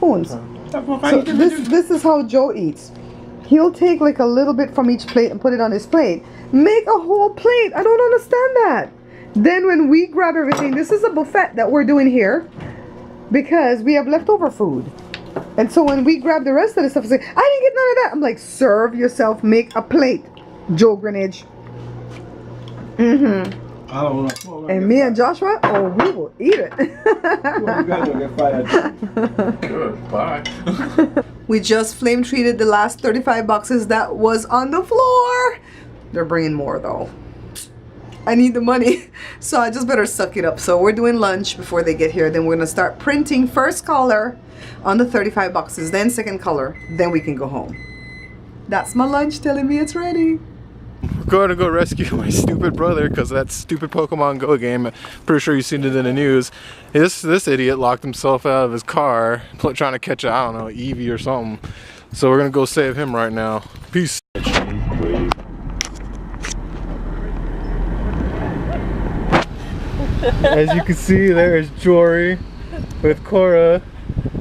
spoons. So this is how Joe eats. He'll take like a little bit from each plate and put it on his plate. Make a whole plate. I don't understand that. Then when we grab everything, this is a buffet that we're doing here because we have leftover food. And so when we grab the rest of the stuff, say, I didn't get none of that. I'm like, serve yourself, make a plate, Joe Greenidge. And me and Joshua, oh, we will eat it. Good, bye. We just flame treated the last 35 boxes that was on the floor. They're bringing more though. I need the money, so I just better suck it up. So we're doing lunch before they get here. Then we're gonna start printing first color on the 35 boxes, then second color, then we can go home. That's my lunch telling me it's ready. We're going to go rescue my stupid brother because of that stupid Pokemon Go game. Pretty sure you've seen it in the news. This idiot locked himself out of his car trying to catch I don't know, Eevee or something. So we're gonna go save him right now. Peace. As you can see, there's Jory with Cora.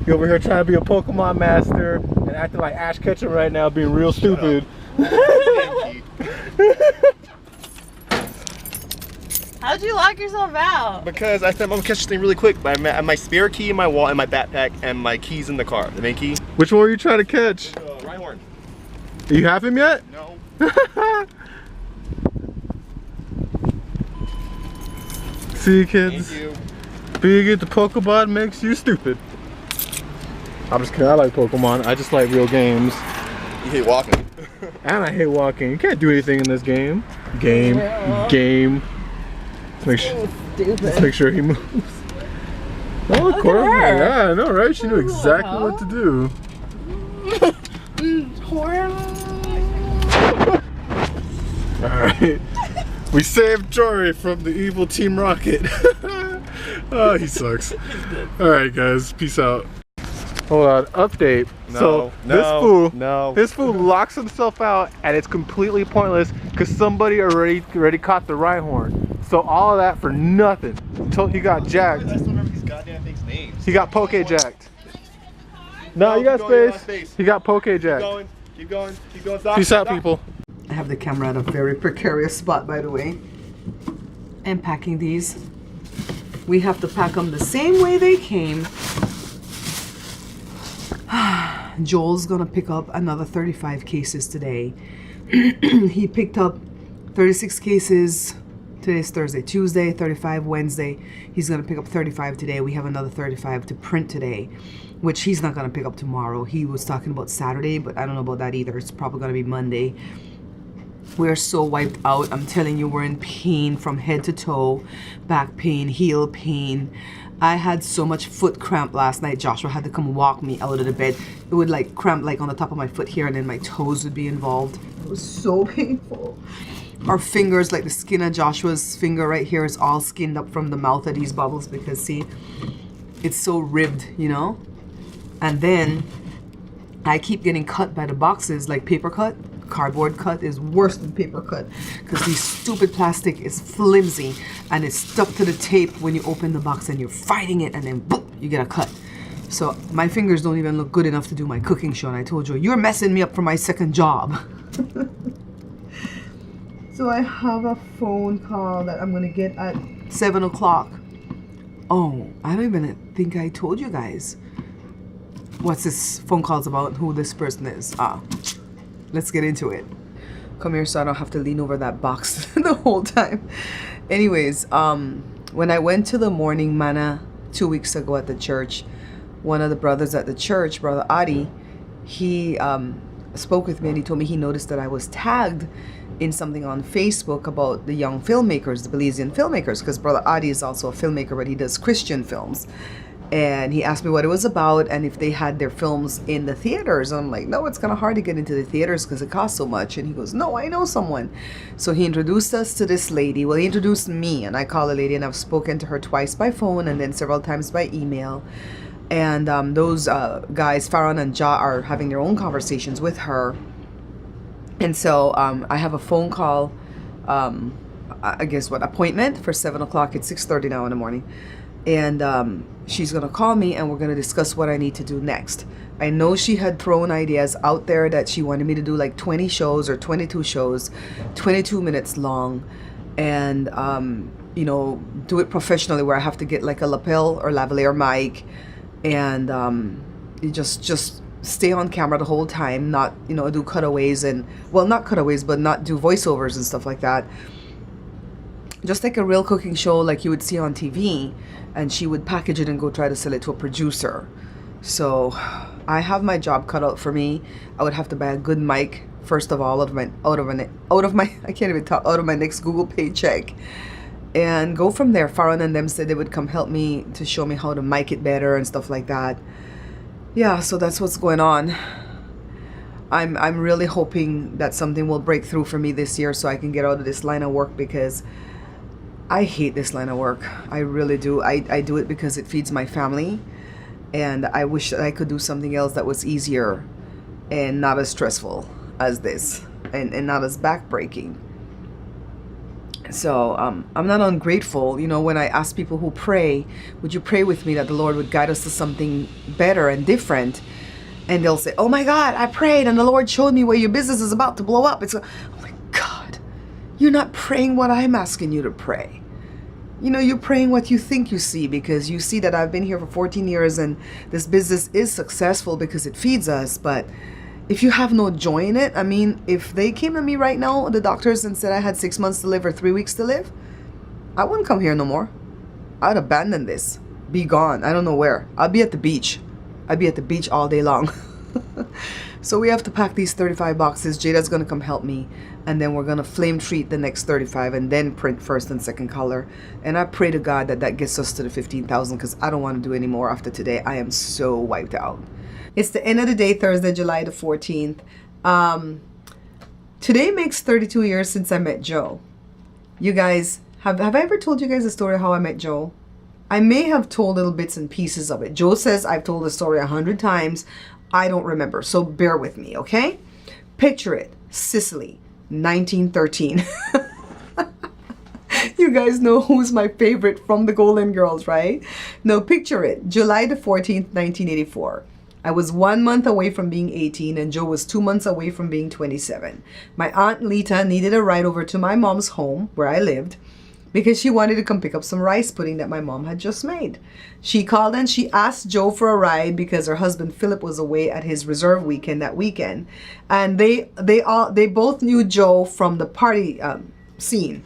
He over here trying to be a Pokemon master and acting like Ash Ketchum right now, being real stupid. How'd you lock yourself out? Because I said I'm gonna catch this thing really quick. I had my spare key in my wallet, in my backpack, and my keys in the car. The main key. Which one are you trying to catch? Rhyhorn. You have him yet? No. See, kids? Thank you. Being into Pokemon makes you stupid. I'm just kidding. I like Pokemon. I just like real games. You hate walking. And I hate walking. You can't do anything in this game. Game. Let's make sure he moves. Oh, look, Cora. Yeah, I know, right? She knew exactly what to do. Alright. We saved Jory from the evil Team Rocket. Oh, he sucks. Alright, guys. Peace out. Hold on, update. This fool locks himself out and it's completely pointless because somebody already caught the Rhyhorn. So all of that for nothing. Until he got jacked. I still remember these goddamn things' names. He got poke jacked. No, you got space. He got poke jacked. Keep going. Stop. Peace out, people. I have the camera at a very precarious spot, by the way. And packing these. We have to pack them the same way they came. Joel's gonna pick up another 35 cases today. He picked up 36 cases. Today's Thursday. Tuesday, 35 Wednesday. He's gonna pick up 35 today. We have another 35 to print today, which he's not gonna pick up tomorrow. He was talking about Saturday, but I don't know about that either. It's probably gonna be Monday. We're so wiped out. I'm telling you, we're in pain from head to toe. Back pain, heel pain. I had so much foot cramp last night. Joshua had to come walk me out of the bed. It would like cramp like on the top of my foot here, and then my toes would be involved. It was so painful. Our fingers, like the skin of Joshua's finger right here, is all skinned up from the mouth of these bubbles because see, it's so ribbed, you know? And then I keep getting cut by the boxes, like paper cut. Cardboard cut is worse than paper cut because the stupid plastic is flimsy and it's stuck to the tape when you open the box and you're fighting it and then boom, you get a cut. So my fingers don't even look good enough to do my cooking show, and I told you, you're messing me up for my second job. So I have a phone call that I'm gonna get at 7 o'clock. Oh, I don't even think I told you guys what's this phone call's about, who this person is. Let's get into it. Come here so I don't have to lean over that box the whole time. Anyways, when I went to the morning manna 2 weeks ago at the church, one of the brothers at the church, Brother Adi, he spoke with me and he told me he noticed that I was tagged in something on Facebook about the young filmmakers, the Belizean filmmakers, because Brother Adi is also a filmmaker, but he does Christian films. And he asked me what it was about and if they had their films in the theaters. I'm like, no, it's kind of hard to get into the theaters because it costs so much. And he goes, no, I know someone. So he introduced us to this lady. Well, he introduced me, and I call the lady, and I've spoken to her twice by phone and then several times by email. And those guys, Farron and Ja, are having their own conversations with her. And so I have a phone call, I guess appointment for 7 o'clock. It's 6:30 now in the morning. and she's gonna call me and we're gonna discuss what I need to do next. I know she had thrown ideas out there that she wanted me to do like 20 shows or 22 shows, 22 minutes long, and you know, do it professionally where I have to get like a lapel or lavalier mic, and you just stay on camera the whole time, not, you know, do cutaways, and well, not cutaways, but not do voiceovers and stuff like that. Just like a real cooking show like you would see on TV, and she would package it and go try to sell it to a producer. So I have my job cut out for me. I would have to buy a good mic first of all, out of my I can't even talk, out of my next Google paycheck, and go from there. Farron and them said they would come help me to show me how to mic it better and stuff like that. Yeah, so that's what's going on. I'm really hoping that something will break through for me this year so I can get out of this line of work, because I hate this line of work. I really do. I do it because it feeds my family, and I wish that I could do something else that was easier and not as stressful as this, and not as backbreaking. So I'm not ungrateful. You know, when I ask people who pray, would you pray with me that the Lord would guide us to something better and different? And they'll say, oh my God, I prayed and the Lord showed me where your business is about to blow up. I'm like, God, you're not praying what I'm asking you to pray. You know, you're praying what you think you see, because you see that I've been here for 14 years and this business is successful because it feeds us. But if you have no joy in it, I mean, if they came to me right now, the doctors, and said I had 6 months to live or 3 weeks to live, I wouldn't come here no more. I'd abandon this. Be gone. I don't know where. I'll be at the beach. I'd be at the beach all day long. So we have to pack these 35 boxes. Jada's going to come help me. And then we're going to flame treat the next 35 and then print first and second color. And I pray to God that that gets us to the 15,000, because I don't want to do any more after today. I am so wiped out. It's the end of the day, Thursday, July the 14th. Today makes 32 years since I met Joe. You guys, have I ever told you guys the story of how I met Joe? I may have told little bits and pieces of it. Joe says I've told the story 100 times. I don't remember, so bear with me, okay? Picture it, Sicily, 1913. You guys know who's my favorite from the Golden Girls, right? No, picture it, July the 14th, 1984. I was 1 month away from being 18 and Joe was 2 months away from being 27. My Aunt Lita needed a ride over to my mom's home where I lived because she wanted to come pick up some rice pudding that my mom had just made. She called and she asked Joe for a ride because her husband Philip was away at his reserve weekend that weekend. And they both knew Joe from the party scene.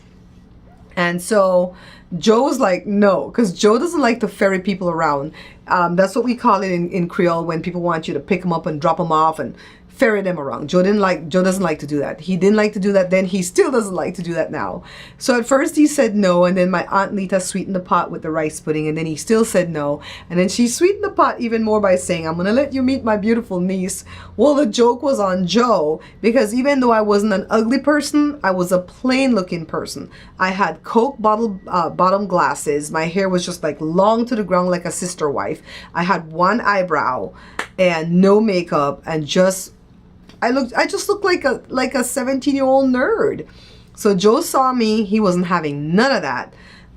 And so Joe was like, no, because Joe doesn't like to ferry people around. That's what we call it in Creole, when people want you to pick them up and drop them off and ferry them around. Joe doesn't like to do that. He didn't like to do that then. He still doesn't like to do that now. So at first he said no, and then my Aunt Lita sweetened the pot with the rice pudding, and then he still said no. And then she sweetened the pot even more by saying, I'm going to let you meet my beautiful niece. Well, the joke was on Joe, because even though I wasn't an ugly person, I was a plain looking person. I had Coke bottom glasses. My hair was just like long to the ground like a sister wife. I had one eyebrow and no makeup, and I just looked like a 17-year-old nerd. So Joe saw me. He wasn't having none of that.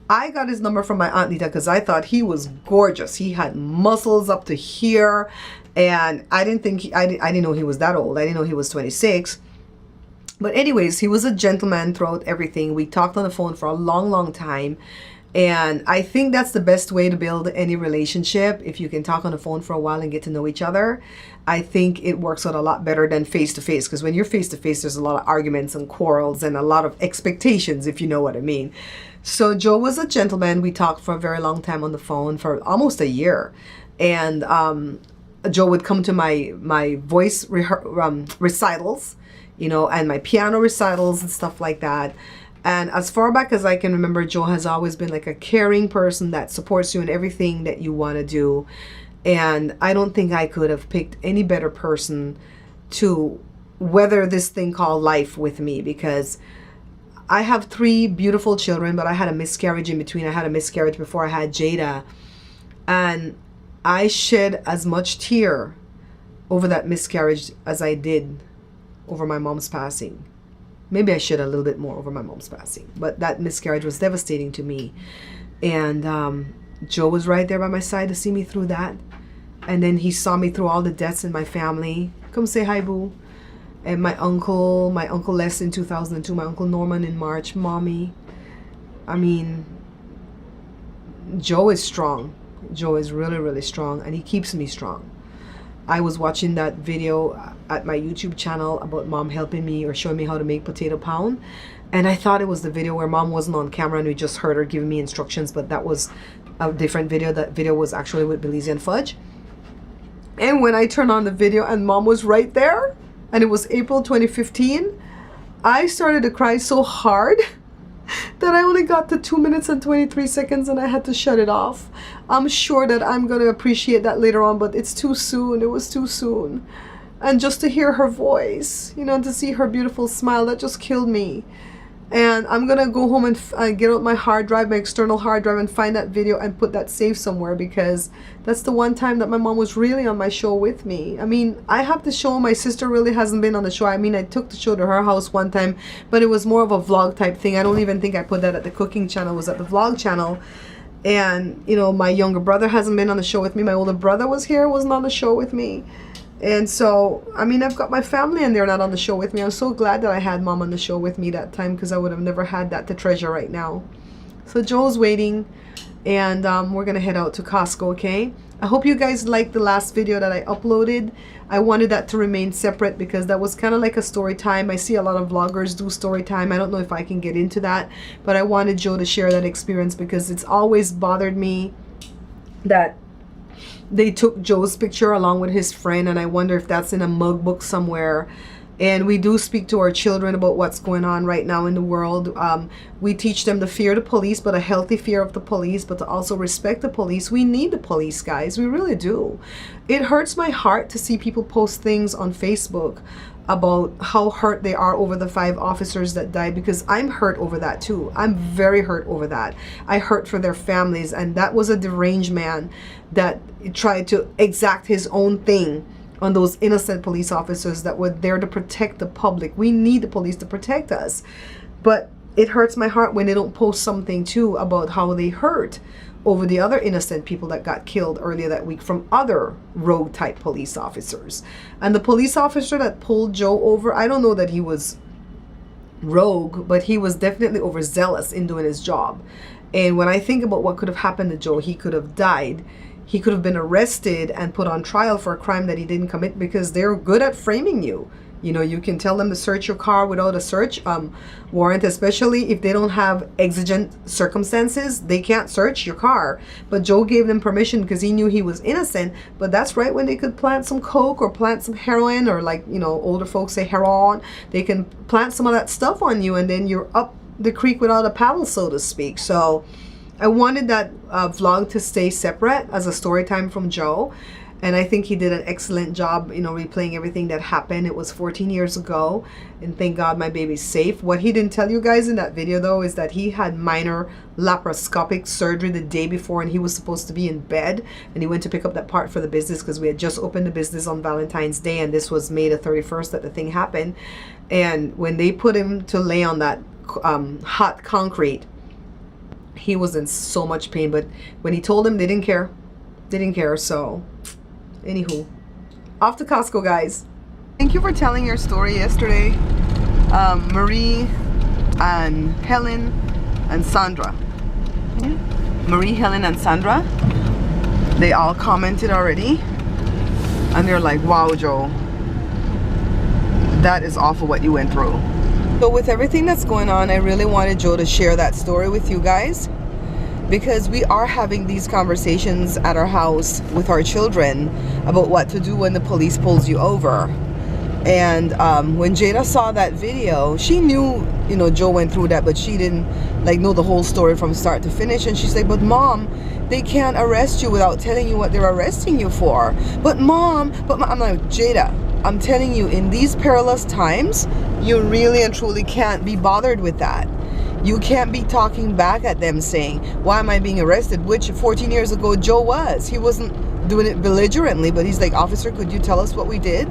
I got his number from my Aunt Lita because I thought he was gorgeous. He had muscles up to here, and I didn't know he was that old. I didn't know he was 26. But anyways, he was a gentleman throughout everything. We talked on the phone for a long, long time. And I think that's the best way to build any relationship. If you can talk on the phone for a while and get to know each other, I think it works out a lot better than face to face. Because when you're face to face, there's a lot of arguments and quarrels and a lot of expectations, if you know what I mean. So Joe was a gentleman. We talked for a very long time on the phone, for almost a year. And Joe would come to my voice recitals, you know, and my piano recitals and stuff like that. And as far back as I can remember, Joe has always been like a caring person that supports you in everything that you want to do. And I don't think I could have picked any better person to weather this thing called life with me, because I have 3 beautiful children, but I had a miscarriage in between. I had a miscarriage before I had Jada. And I shed as much tear over that miscarriage as I did over my mom's passing. Maybe I shed a little bit more over my mom's passing, but that miscarriage was devastating to me. And Joe was right there by my side to see me through that. And then he saw me through all the deaths in my family. Come say hi, boo. And my uncle left in 2002, my Uncle Norman in March, mommy. I mean, Joe is strong. Joe is really, really strong, and he keeps me strong. I was watching that video at my YouTube channel about mom helping me or showing me how to make potato pound. And I thought it was the video where mom wasn't on camera and we just heard her giving me instructions, but that was a different video. That video was actually with Belizean fudge. And when I turned on the video and mom was right there, and it was April 2015, I started to cry so hard that I only got to 2 minutes and 23 seconds and I had to shut it off. I'm sure that I'm going to appreciate that later on, but it's too soon. It was too soon. And just to hear her voice, you know, to see her beautiful smile, that just killed me. And I'm going to go home and get out my hard drive, my external hard drive, and find that video and put that saved somewhere, because that's the one time that my mom was really on my show with me. I mean, I have the show. My sister really hasn't been on the show. I mean, I took the show to her house one time, but it was more of a vlog type thing. I don't even think I put that at the cooking channel. It was at the vlog channel. And, you know, my younger brother hasn't been on the show with me. My older brother was here, wasn't on the show with me. And so, I mean, I've got my family and they're not on the show with me. I'm so glad that I had mom on the show with me that time, because I would have never had that to treasure right now. So Joel's waiting, and we're going to head out to Costco, okay? I hope you guys liked the last video that I uploaded. I wanted that to remain separate because that was kind of like a story time. I see a lot of vloggers do story time. I don't know if I can get into that, but I wanted Joe to share that experience because it's always bothered me that they took Joe's picture along with his friend, and I wonder if that's in a mug book somewhere. And we do speak to our children about what's going on right now in the world. We teach them to fear the police, but a healthy fear of the police, but to also respect the police. We need the police, guys. We really do. It hurts my heart to see people post things on Facebook about how hurt they are over the 5 officers that died, because I'm hurt over that too. I'm very hurt over that. I hurt for their families, and that was a deranged man that tried to exact his own thing on those innocent police officers that were there to protect the public. We need the police to protect us. But it hurts my heart when they don't post something too about how they hurt over the other innocent people that got killed earlier that week from other rogue type police officers. And the police officer that pulled Joe over, I don't know that he was rogue, but he was definitely overzealous in doing his job. And when I think about what could have happened to Joe, he could have died. He could have been arrested and put on trial for a crime that he didn't commit, because they're good at framing you. You know, you can tell them to search your car without a search warrant, especially if they don't have exigent circumstances. They can't search your car. But Joe gave them permission because he knew he was innocent. But that's right when they could plant some coke or plant some heroin, or, like, you know, older folks say heroin. They can plant some of that stuff on you, and then you're up the creek without a paddle, so to speak. So I wanted that vlog to stay separate as a story time from Joe. And I think he did an excellent job, you know, replaying everything that happened. It was 14 years ago, and thank God my baby's safe. What he didn't tell you guys in that video, though, is that he had minor laparoscopic surgery the day before, and he was supposed to be in bed. And he went to pick up that part for the business because we had just opened the business on Valentine's Day, and this was May the 31st that the thing happened. And when they put him to lay on that hot concrete, he was in so much pain. But when he told them, they didn't care. They didn't care, so... Anywho, off to Costco, guys. Thank you for telling your story yesterday. Marie and Helen and Sandra. Yeah. Marie, Helen, and Sandra. They all commented already. And they're like, wow, Joe, that is awful what you went through. So with everything that's going on, I really wanted Joe to share that story with you guys, because we are having these conversations at our house with our children about what to do when the police pulls you over. And when Jada saw that video, she knew, you know, Joe went through that, but she didn't like know the whole story from start to finish. And she's like, but Mom, they can't arrest you without telling you what they're arresting you for. But Mom, I'm like, Jada, I'm telling you, in these perilous times, you really and truly can't be bothered with that. You can't be talking back at them saying, why am I being arrested? Which 14 years ago Joe was. He wasn't doing it belligerently, but he's like, officer, could you tell us what we did?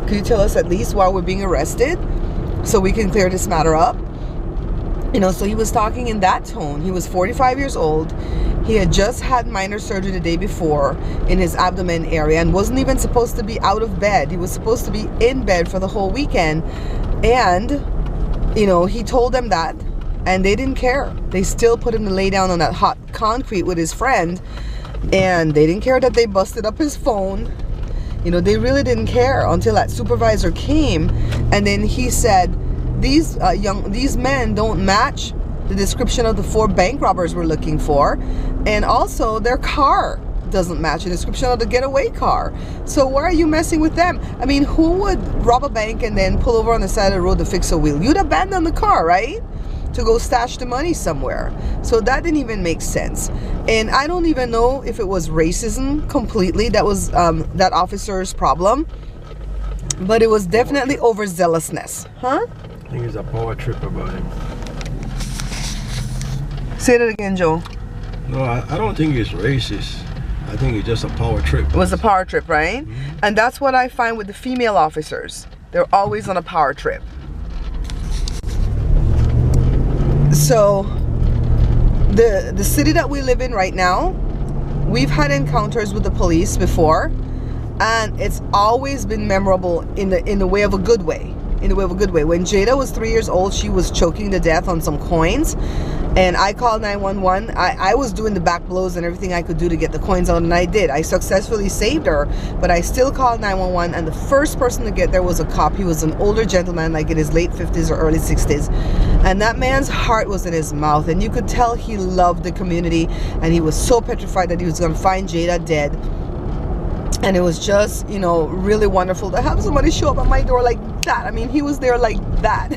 Could you tell us at least why we're being arrested so we can clear this matter up? You know, so he was talking in that tone. He was 45 years old. He had just had minor surgery the day before in his abdomen area and wasn't even supposed to be out of bed. He was supposed to be in bed for the whole weekend. And, you know, he told them that, and they didn't care. They still put him to lay down on that hot concrete with his friend, and they didn't care that they busted up his phone. You know, they really didn't care until that supervisor came, and then he said, these men don't match the description of the 4 bank robbers we're looking for, and also their car doesn't match the description of the getaway car. So why are you messing with them? I mean, who would rob a bank and then pull over on the side of the road to fix a wheel? You'd abandon the car, right? To go stash the money somewhere. So that didn't even make sense. And I don't even know if it was racism completely that was that officer's problem, but it was definitely overzealousness. Huh? I think it's a power trip about him. Say that again, Joe. No, I don't think it's racist. I think it's just a power trip. It was a power trip, right? Mm-hmm. And that's what I find with the female officers. They're always on a power trip. So the city that we live in right now, we've had encounters with the police before, and it's always been memorable in the way of a good way. In the way of a good way. When Jada was 3 years old, she was choking to death on some coins, and I called 911. I was doing the back blows and everything I could do to get the coins out, and I did. I successfully saved her, but I still called 911, and the first person to get there was a cop. He was an older gentleman, like in his late 50s or early 60s, and that man's heart was in his mouth, and you could tell he loved the community, and he was so petrified that he was going to find Jada dead. And it was just, you know, really wonderful to have somebody show up at my door like that. I mean, he was there like that.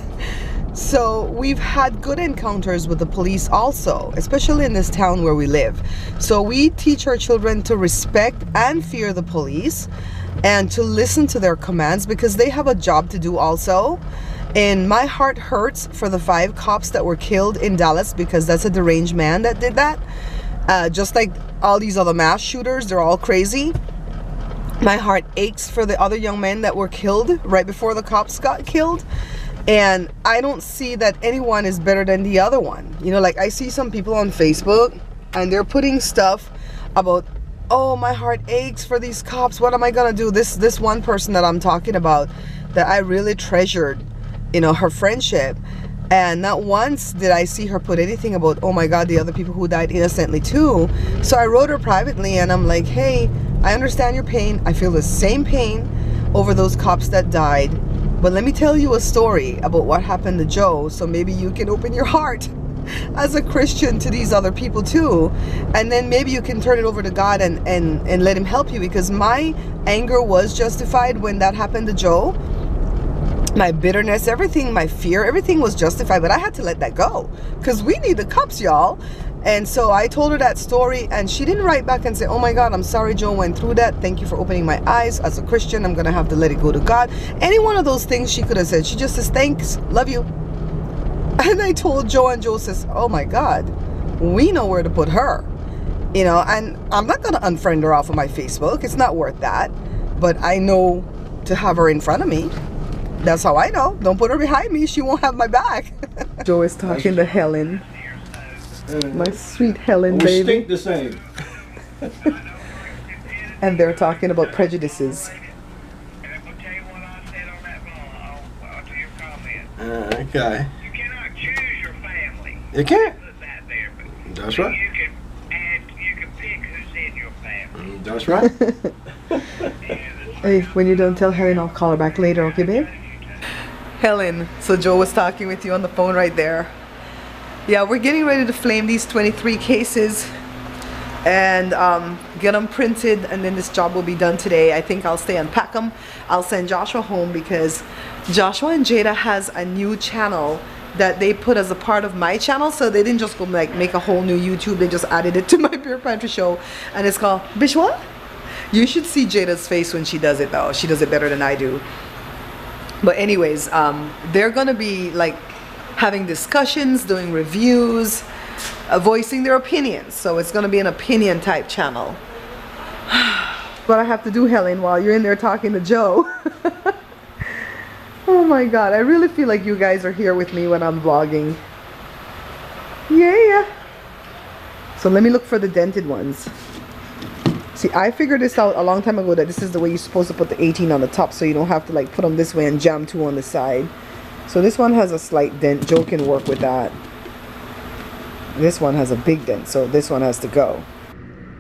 So we've had good encounters with the police also, especially in this town where we live. So we teach our children to respect and fear the police and to listen to their commands, because they have a job to do also. And my heart hurts for the 5 cops that were killed in Dallas, because that's a deranged man that did that. Just like all these other mass shooters, they're all crazy. My heart aches for the other young men that were killed right before the cops got killed. And I don't see that anyone is better than the other one. You know, like I see some people on Facebook and they're putting stuff about, oh, my heart aches for these cops. What am I gonna do? This one person that I'm talking about, that I really treasured, you know, her friendship. And not once did I see her put anything about, oh my God, the other people who died innocently too. So I wrote her privately and I'm like, hey, I understand your pain. I feel the same pain over those cops that died. But let me tell you a story about what happened to Joe, so maybe you can open your heart as a Christian to these other people too. And then maybe you can turn it over to God and let him help you, because my anger was justified when that happened to Joe. My bitterness, everything, my fear, everything was justified, but I had to let that go because we need the cops, y'all. And so I told her that story, and she didn't write back and say, oh my God, I'm sorry Joe went through that. Thank you for opening my eyes. As a Christian, I'm going to have to let it go to God. Any one of those things she could have said. She just says, thanks, love you. And I told Joe, and Joe says, oh my God, we know where to put her. You know, and I'm not going to unfriend her off of my Facebook. It's not worth that. But I know to have her in front of me. That's how I know. Don't put her behind me. She won't have my back. Joe is talking to Helen. My sweet Helen, we baby. stink the same. And they're talking about prejudices. Okay. You cannot choose your family. You can't. Put that there, but That's right. you can pick who's in your family. That's right. Hey, when you don't tell Helen, I'll call her back later, okay, babe? Helen, so Joe was talking with you on the phone right there. Yeah, we're getting ready to flame these 23 cases and get them printed, and then this job will be done today. I think I'll stay and pack them. I'll send Joshua home because Joshua and Jada has a new channel that they put as a part of my channel, so they didn't just go like make a whole new YouTube, they just added it to my Beer Pantry show, and it's called Bish What? You should see Jada's face when she does it though. She does it better than I do. But anyways, they're gonna be like having discussions, doing reviews, voicing their opinions. So it's gonna be an opinion type channel. What I have to do, Helen, while you're in there talking to Joe. Oh my God, I really feel like you guys are here with me when I'm vlogging. So let me look for the dented ones. See, I figured this out a long time ago that this is the way you're supposed to put the 18 on the top, so you don't have to like put them this way and jam 2 on the side. So this one has a slight dent. Joe can work with that. This one has a big dent, so this one has to go.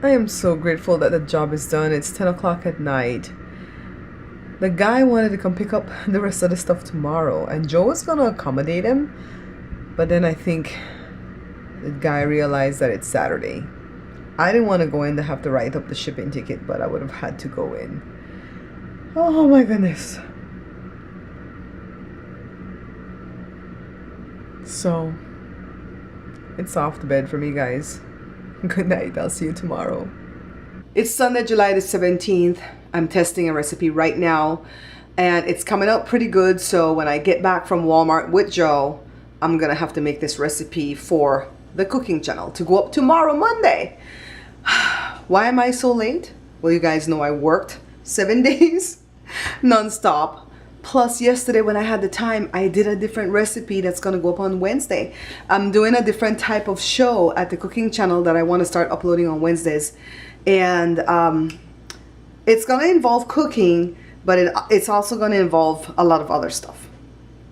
I am so grateful that the job is done. It's 10 o'clock at night. The guy wanted to come pick up the rest of the stuff tomorrow, and Joe was gonna accommodate him, but then I think the guy realized that it's Saturday. I didn't want to go in to have to write up the shipping ticket, but I would have had to go in. Oh my goodness. So, it's off to bed for me, guys. Good night. I'll see you tomorrow. It's Sunday, July the 17th. I'm testing a recipe right now, and it's coming out pretty good. So when I get back from Walmart with Joe, I'm gonna have to make this recipe for the cooking channel to go up tomorrow, Monday. Why am I so late? Well, you guys know I worked 7 days non-stop. Plus yesterday when I had the time, I did a different recipe that's gonna go up on Wednesday. I'm doing a different type of show at the cooking channel that I want to start uploading on Wednesdays. And it's gonna involve cooking, but it's also gonna involve a lot of other stuff.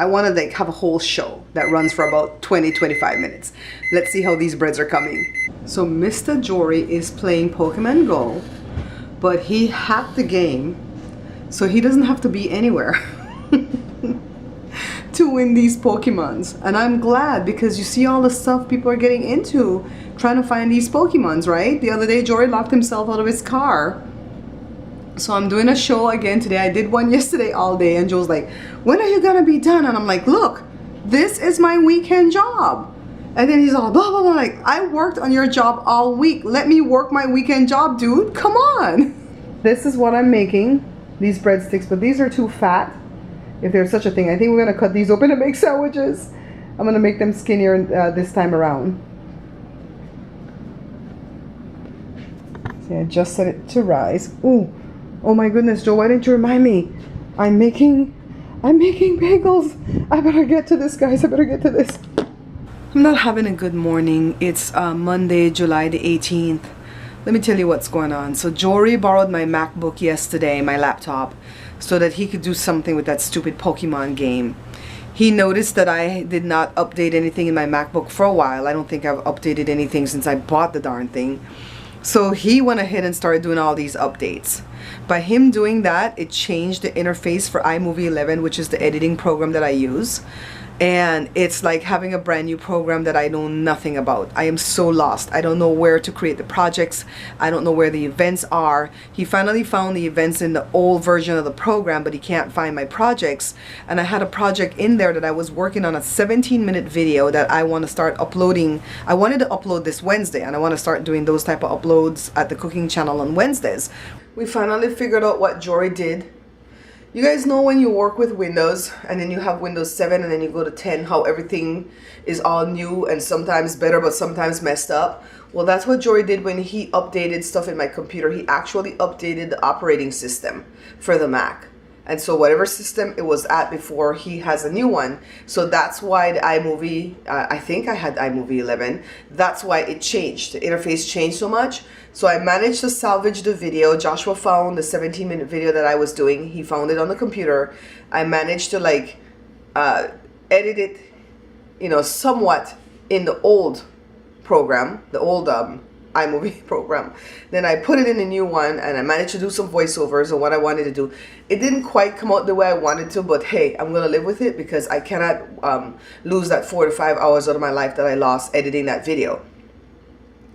I want to like have a whole show that runs for about 20-25 minutes. Let's see how these breads are coming. So Mr. Jory is playing Pokemon Go, but he hacked the game so he doesn't have to be anywhere to win these Pokemons. And I'm glad, because you see all the stuff people are getting into trying to find these Pokemons, right? The other day Jory locked himself out of his car. So I'm doing a show again today. I did one yesterday all day, and Joe's like, when are you gonna be done? And I'm like, look, this is my weekend job. And then he's all blah blah blah, like, I worked on your job all week. Let me work my weekend job, dude. Come on. This is what I'm making, these breadsticks, but these are too fat, if there's such a thing. I think we're gonna cut these open and make sandwiches. I'm gonna make them skinnier this time around. See, I just set it to rise. Ooh. Oh my goodness, Joe, why didn't you remind me? I'm making bagels. I better get to this, guys. I better get to this. I'm not having a good morning. It's Monday, July the 18th. Let me tell you what's going on. So Jory borrowed my MacBook yesterday, my laptop, so that he could do something with that stupid Pokemon game. He noticed that I did not update anything in my MacBook for a while. I don't think I've updated anything since I bought the darn thing. So he went ahead and started doing all these updates. By him doing that, it changed the interface for iMovie 11, which is the editing program that I use. And it's like having a brand new program that I know nothing about. I am so lost. I don't know where to create the projects. I don't know where the events are. He finally found the events in the old version of the program, but he can't find my projects. And I had a project in there that I was working on, a 17-minute video that I want to start uploading. I wanted to upload this Wednesday, and I want to start doing those type of uploads at the cooking channel on Wednesdays. We finally figured out what Jory did. You guys know when you work with Windows and then you have Windows 7 and then you go to 10, how everything is all new and sometimes better but sometimes messed up? Well, that's what Jory did when he updated stuff in my computer. He actually updated the operating system for the Mac. And so whatever system it was at before, he has a new one. So that's why the iMovie, I think I had iMovie 11. That's why it changed. The interface changed so much. So I managed to salvage the video. Joshua found the 17-minute video that I was doing. He found it on the computer. I managed to like edit it, you know, somewhat in the old program, the old iMovie program. Then I put it in a new one, and I managed to do some voiceovers on what I wanted to do. It didn't quite come out the way I wanted to, but hey, I'm gonna live with it because I cannot lose that 4 to 5 hours out of my life that I lost editing that video.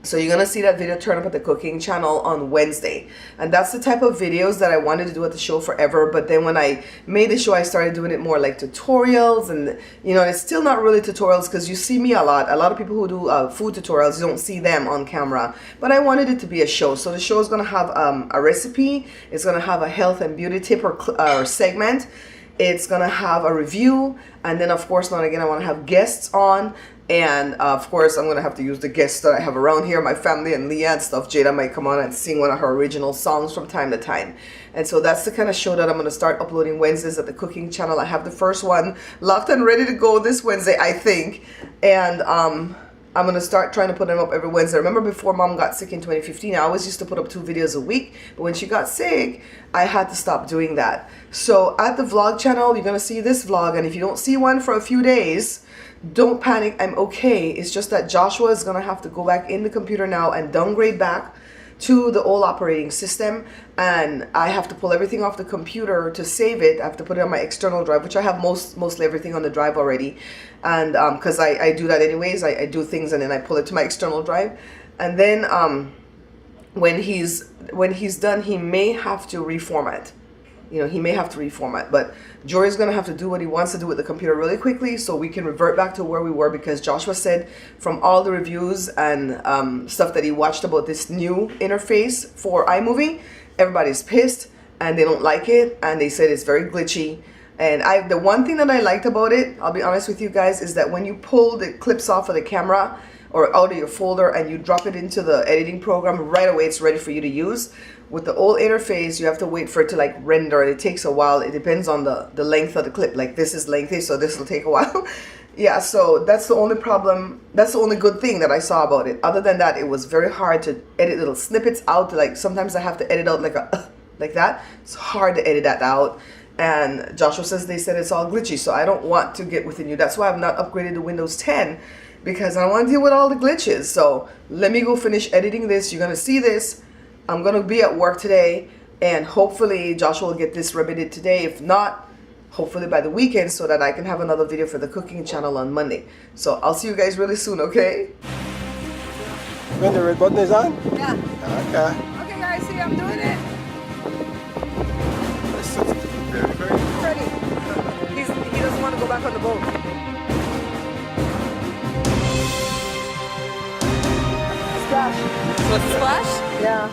So you're gonna see that video turn up at the cooking channel on Wednesday. And that's the type of videos that I wanted to do at the show forever. But then when I made the show, I started doing it more like tutorials. And you know, it's still not really tutorials because you see me a lot. A lot of people who do food tutorials, you don't see them on camera. But I wanted it to be a show. So the show is gonna have a recipe. It's gonna have a health and beauty tip or segment. It's gonna have a review. And then of course, now and again, I wanna have guests on. And of course, I'm going to have to use the guests that I have around here, my family and Leah and stuff. Jada might come on and sing one of her original songs from time to time. And so that's the kind of show that I'm going to start uploading Wednesdays at the cooking channel. I have the first one locked and ready to go this Wednesday, I think. And I'm I'm going to start trying to put them up every Wednesday. Remember before Mom got sick in 2015, I always used to put up 2 videos a week. But when she got sick, I had to stop doing that. So at the vlog channel, you're going to see this vlog. And if you don't see one for a few days, don't panic. I'm okay. It's just that Joshua is going to have to go back in the computer now and downgrade back to the old operating system, and I have to pull everything off the computer to save it. I have to put it on my external drive, which I have mostly everything on the drive already, and because I do that anyways. I do things and then I pull it to my external drive, and then when he's done, he may have to reformat. You know, he may have to reformat, but Jory's gonna have to do what he wants to do with the computer really quickly so we can revert back to where we were, because Joshua said from all the reviews and stuff that he watched about this new interface for iMovie, everybody's pissed and they don't like it, and they said it's very glitchy. And the one thing that I liked about it, I'll be honest with you guys, is that when you pull the clips off of the camera or out of your folder and you drop it into the editing program, right away it's ready for you to use. With the old interface, you have to wait for it to like render, and it takes a while. It depends on the length of the clip. Like this is lengthy, so this will take a while. Yeah, so that's the only problem. That's the only good thing that I saw about it. Other than that, it was very hard to edit little snippets out. Like sometimes I have to edit out like a like that. It's hard to edit that out. And Joshua says they said it's all glitchy, so I don't want to get within you. That's why I've not upgraded to Windows 10, because I don't want to deal with all the glitches. So let me go finish editing this. You're gonna see this. I'm gonna be at work today, and hopefully Joshua will get this remedied today. If not, hopefully by the weekend, so that I can have another video for the cooking channel on Monday. So I'll see you guys really soon, okay? When the red button is on? Yeah. Okay. Okay guys, see, I'm doing it. Ready. He doesn't want to go back on the boat. Splash. What's the splash? Yeah.